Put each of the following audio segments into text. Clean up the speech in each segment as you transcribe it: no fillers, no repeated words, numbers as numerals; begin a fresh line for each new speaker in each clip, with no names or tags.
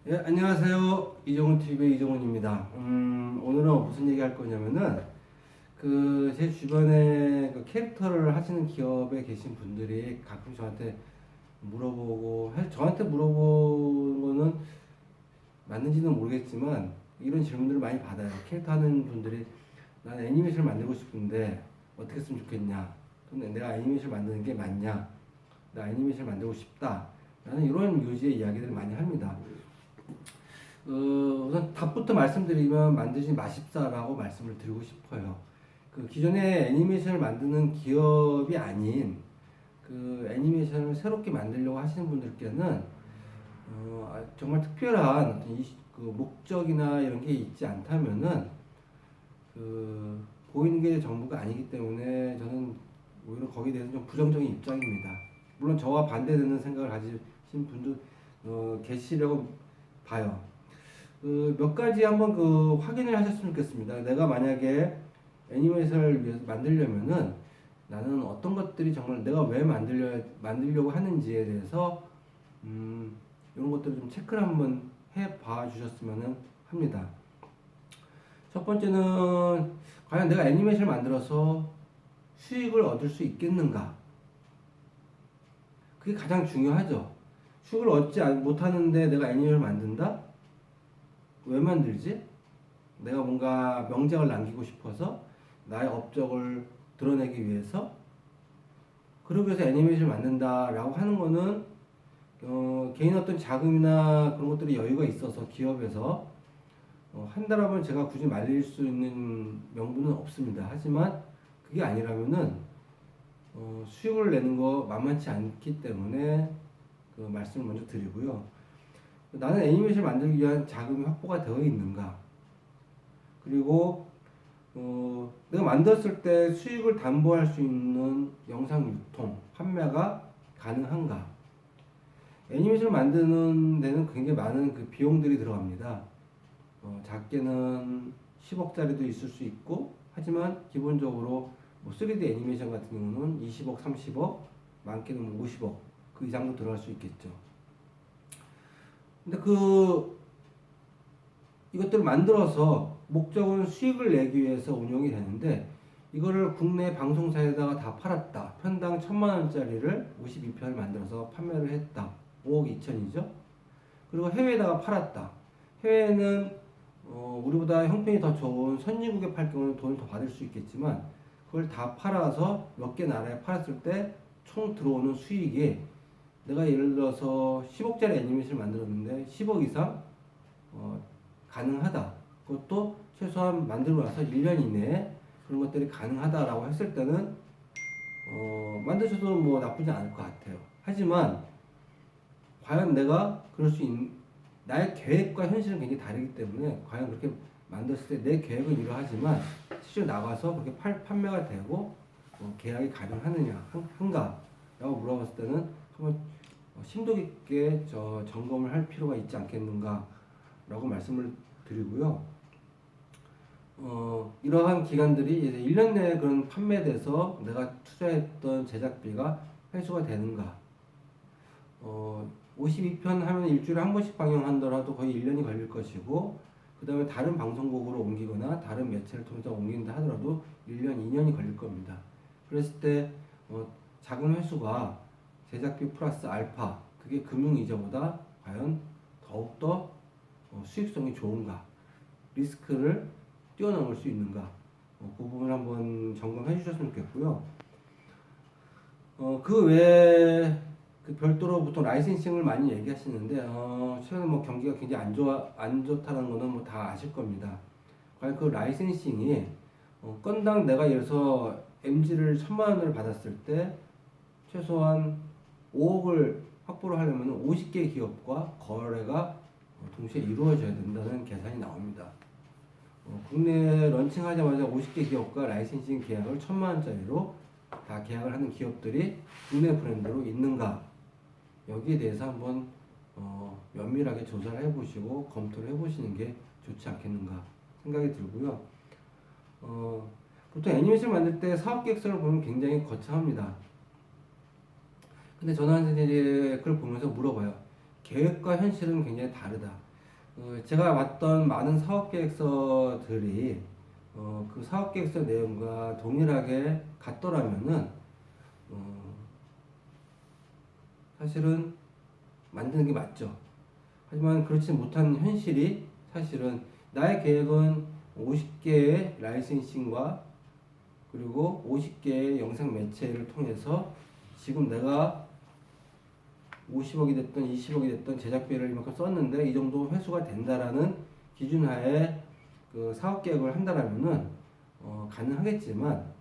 예, 안녕하세요. 이종훈 TV의 이종훈입니다. 오늘은 무슨 얘기 할 거냐면은, 제 주변에 캐릭터를 하시는 기업에 계신 분들이 가끔 저한테 물어보고, 저한테 물어보는 거는 맞는지는 모르겠지만, 이런 질문들을 많이 받아요. 캐릭터 하는 분들이, 난 애니메이션을 만들고 싶은데, 어떻게 했으면 좋겠냐? 또는 내가 애니메이션을 만드는 게 맞냐? 나 애니메이션을 만들고 싶다. 나는 이런 요지의 이야기들을 많이 합니다. 우선 답부터 말씀드리면 만드시 마십사라고 말씀을 드리고 싶어요. 기존에 애니메이션을 만드는 기업이 아닌 애니메이션을 새롭게 만들려고 하시는 분들께는 정말 특별한 어떤 목적이나 이런 게 있지 않다면은 보이는 게 전부가 아니기 때문에 저는 오히려 거기에 대해서 좀 부정적인 입장입니다. 물론 저와 반대되는 생각을 가지신 분도 계시려고 봐요. 몇 가지 한번 확인을 하셨으면 좋겠습니다. 내가 만약에 애니메이션을 위해서 만들려면은 나는 어떤 것들이 정말 내가 왜 만들려고 하는지에 대해서 이런 것들을 좀 체크를 한번 해봐 주셨으면 합니다. 첫 번째는 과연 내가 애니메이션을 만들어서 수익을 얻을 수 있겠는가? 그게 가장 중요하죠. 수익을 얻지 못하는데 내가 애니메이션을 만든다? 왜 만들지? 내가 뭔가 명작을 남기고 싶어서 나의 업적을 드러내기 위해서 그러기 위해서 애니메이션을 만든다라고 하는 거는 개인 어떤 자금이나 그런 것들이 여유가 있어서 기업에서 한다라면 제가 굳이 말릴 수 있는 명분은 없습니다. 하지만 그게 아니라면은 수익을 내는 거 만만치 않기 때문에 그 말씀을 먼저 드리고요. 나는 애니메이션을 만들기 위한 자금이 확보가 되어 있는가? 그리고 내가 만들었을 때 수익을 담보할 수 있는 영상 유통, 판매가 가능한가? 애니메이션을 만드는 데는 굉장히 많은 비용들이 들어갑니다. 작게는 10억짜리도 있을 수 있고, 하지만 기본적으로 뭐 3D 애니메이션 같은 경우는 20억, 30억, 많게는 50억 그 이상도 들어갈 수 있겠죠. 근데 이것들을 만들어서 목적은 수익을 내기 위해서 운영이 되는데 이거를 국내 방송사에다가 다 팔았다. 편당 1,000만 원짜리를 52편을 만들어서 판매를 했다. 5억 2천이죠. 그리고 해외에다가 팔았다. 해외에는 우리보다 형편이 더 좋은 선진국에 팔 경우는 돈을 더 받을 수 있겠지만 그걸 다 팔아서 몇 개 나라에 팔았을 때 총 들어오는 수익이 내가 예를 들어서 10억짜리 애니메이션을 만들었는데 10억 이상 가능하다. 그것도 최소한 만들고 나서 1년 이내에 그런 것들이 가능하다라고 했을 때는 만드셔도 뭐 나쁘지 않을 것 같아요. 하지만 과연 내가 그럴 수 있는 나의 계획과 현실은 굉장히 다르기 때문에 과연 그렇게 만들었을 때 내 계획은 이러하지만 실제로 나가서 그렇게 판매가 되고 계약이 가능하느냐 한가라고 물어봤을 때는 한번 심도 깊게 점검을 할 필요가 있지 않겠는가라고 말씀을 드리고요. 이러한 기간들이 이제 1년 내에 그런 판매돼서 내가 투자했던 제작비가 회수가 되는가. 52편 하면 일주일에 한 번씩 방영한더라도 거의 1년이 걸릴 것이고, 그 다음에 다른 방송국으로 옮기거나 다른 매체를 통해서 옮긴다 하더라도 1년, 2년이 걸릴 겁니다. 그랬을 때, 자금 회수가 제작비 플러스 알파, 그게 금융이자보다 과연 더욱더 수익성이 좋은가, 리스크를 뛰어넘을 수 있는가, 그 부분을 한번 점검해 주셨으면 좋겠고요. 그 외에 별도로 보통 라이센싱을 많이 얘기하시는데 최근에 뭐 경기가 굉장히 안 좋다는 거는 뭐 다 아실 겁니다. 과연 그 라이센싱이 건당 내가 예를 들어서 MG를 1,000만 원을 받았을 때 최소한 5억을 확보를 하려면 50개 기업과 거래가 동시에 이루어져야 된다는 계산이 나옵니다. 국내 런칭하자마자 50개 기업과 라이센싱 계약을 1,000만 원짜리로 다 계약을 하는 기업들이 국내 브랜드로 있는가? 여기에 대해서 한번 면밀하게 조사를 해보시고 검토를 해보시는 게 좋지 않겠는가 생각이 들고요. 보통 애니메이션 만들 때 사업 계획서를 보면 굉장히 거창합니다. 근데 저는 이제 그걸 보면서 물어봐요. 계획과 현실은 굉장히 다르다. 제가 봤던 많은 사업계획서들이 그 사업계획서 내용과 동일하게 같더라면은 어, 사실은 만드는 게 맞죠. 하지만 그렇지 못한 현실이 사실은 나의 계획은 50개의 라이센싱과 그리고 50개의 영상 매체를 통해서 지금 내가 50억이 됐든 20억이 됐든 제작비를 이만큼 썼는데 이 정도 회수가 된다라는 기준 하에 그 사업 계획을 한다라면은 가능하겠지만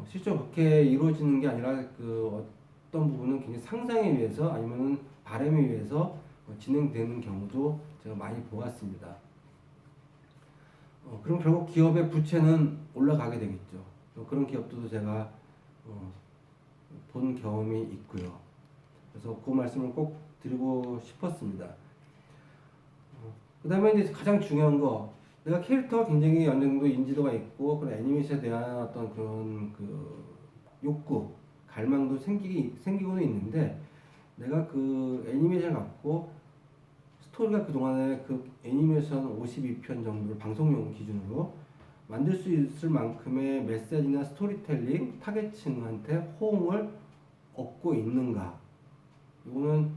실제로 그렇게 이루어지는 게 아니라 그 어떤 부분은 굉장히 상상에 의해서 아니면은 바람에 의해서 진행되는 경우도 제가 많이 보았습니다. 그럼 결국 기업의 부채는 올라가게 되겠죠. 그런 기업들도 제가 본 경험이 있고요. 그래서 그 말씀을 꼭 드리고 싶었습니다. 그 다음에 이제 가장 중요한 거, 내가 캐릭터가 굉장히 어느 정도 인지도가 있고, 그런 애니메이션에 대한 어떤 그런 그 욕구, 갈망도 생기고는 있는데, 내가 그 애니메이션을 갖고 스토리가 그동안에 그 애니메이션 52편 정도를 방송용 기준으로 만들 수 있을 만큼의 메시지나 스토리텔링, 타겟층한테 호응을 얻고 있는가. 이거는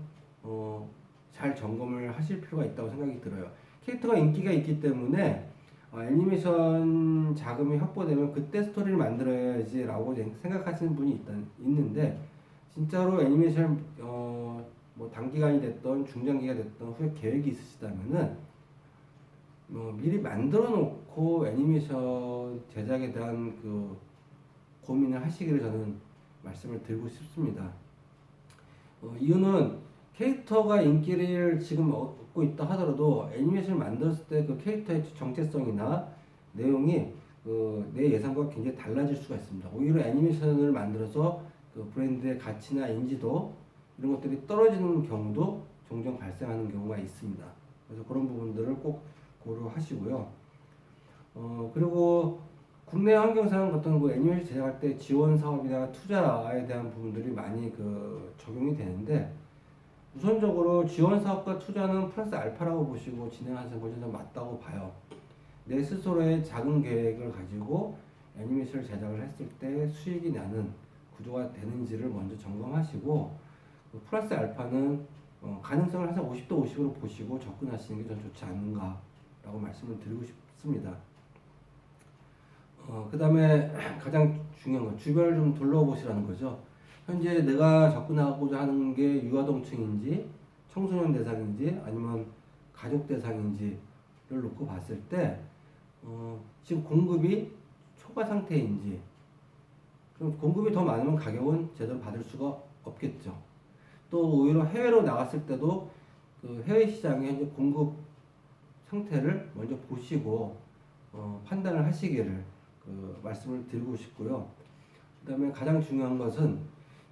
잘 점검을 하실 필요가 있다고 생각이 들어요. 캐릭터가 인기가 있기 때문에 애니메이션 자금이 확보되면 그때 스토리를 만들어야지라고 생각하시는 분이 있는데 진짜로 애니메이션 뭐 단기간이 됐던 중장기가 됐던 후에 계획이 있으시다면은 미리 만들어 놓고 애니메이션 제작에 대한 그 고민을 하시기를 저는 말씀을 드리고 싶습니다. 이유는 캐릭터가 인기를 지금 얻고 있다 하더라도 애니메이션을 만들었을 때 그 캐릭터의 정체성이나 내용이 내 예상과 굉장히 달라질 수가 있습니다. 오히려 애니메이션을 만들어서 그 브랜드의 가치나 인지도 이런 것들이 떨어지는 경우도 종종 발생하는 경우가 있습니다. 그래서 그런 부분들을 꼭 고려하시고요. 그리고 국내 환경상 어떤 그 애니메이션 제작할 때 지원 사업이나 투자에 대한 부분들이 많이 그 적용이 되는데 우선적으로 지원 사업과 투자는 플러스 알파라고 보시고 진행하시는 것이 좀 맞다고 봐요. 내 스스로의 작은 계획을 가지고 애니메이션을 제작을 했을 때 수익이 나는 구조가 되는지를 먼저 점검하시고 플러스 알파는 가능성을 항상 50대 50으로 보시고 접근하시는 게 좀 좋지 않는가라고 말씀을 드리고 싶습니다. 그 다음에 가장 중요한 건 주변을 좀 둘러보시라는 거죠. 현재 내가 접근하고자 하는 게 유아동층인지 청소년 대상인지 아니면 가족 대상인지를 놓고 봤을 때 지금 공급이 초과 상태인지 그럼 공급이 더 많으면 가격은 제대로 받을 수가 없겠죠. 또 오히려 해외로 나갔을 때도 그 해외 시장의 현재 공급 상태를 먼저 보시고 판단을 하시기를 그 말씀을 드리고 싶고요. 그 다음에 가장 중요한 것은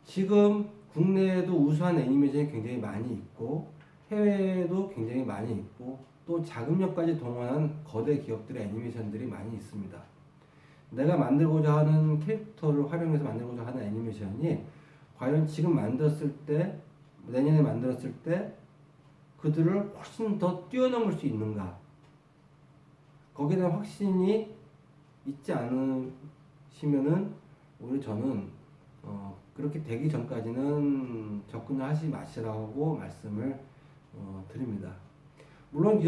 지금 국내에도 우수한 애니메이션이 굉장히 많이 있고 해외에도 굉장히 많이 있고 또 자금력까지 동원한 거대 기업들의 애니메이션들이 많이 있습니다. 내가 만들고자 하는 캐릭터를 활용해서 만들고자 하는 애니메이션이 과연 지금 만들었을 때 내년에 만들었을 때 그들을 훨씬 더 뛰어넘을 수 있는가 거기에 대한 확신이 있지 않으시면은 오히려 저는 그렇게 되기 전까지는 접근을 하지 마시라고 말씀을 드립니다. 물론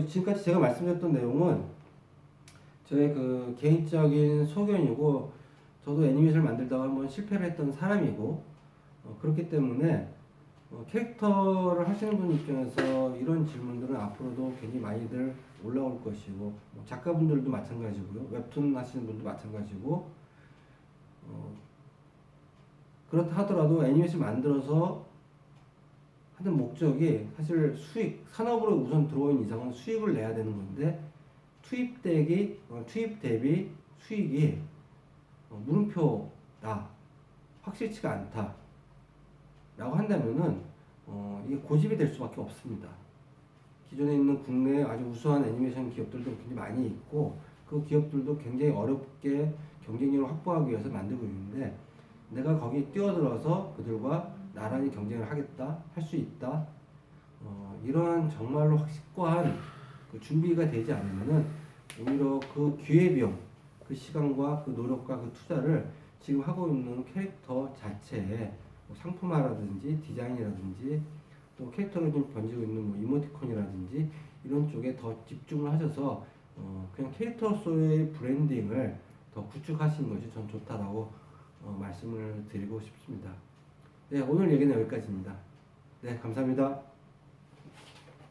지금까지 제가 말씀드렸던 내용은 저의 그 개인적인 소견이고 저도 애니메이션을 만들다가 한번 실패를 했던 사람이고 그렇기 때문에 캐릭터를 하시는 분 입장에서 이런 질문들은 앞으로도 굉장히 많이들 올라올 것이고 작가분들도 마찬가지고요. 웹툰 하시는 분도 마찬가지고 그렇다 하더라도 애니메이션 만들어서 하는 목적이 사실 수익, 산업으로 우선 들어온 이상은 수익을 내야 되는 건데 투입 대비 수익이 물음표다, 확실치가 않다 라고 한다면은 이게 고집이 될 수밖에 없습니다. 기존에 있는 국내 아주 우수한 애니메이션 기업들도 굉장히 많이 있고 그 기업들도 굉장히 어렵게 경쟁력을 확보하기 위해서 만들고 있는데 내가 거기에 뛰어들어서 그들과 나란히 경쟁을 하겠다, 할 수 있다. 이러한 정말로 확실한 그 준비가 되지 않으면은 오히려 그 기회비용, 그 시간과 그 노력과 그 투자를 지금 하고 있는 캐릭터 자체에 뭐 상품화라든지 디자인이라든지 또 캐릭터를 좀 번지고 있는 뭐 이모티콘이라든지 이런 쪽에 더 집중을 하셔서 그냥 캐릭터로서의 브랜딩을 더 구축하시는 것이 전 좋다라고 말씀을 드리고 싶습니다. 네, 오늘 얘기는 여기까지입니다. 네, 감사합니다.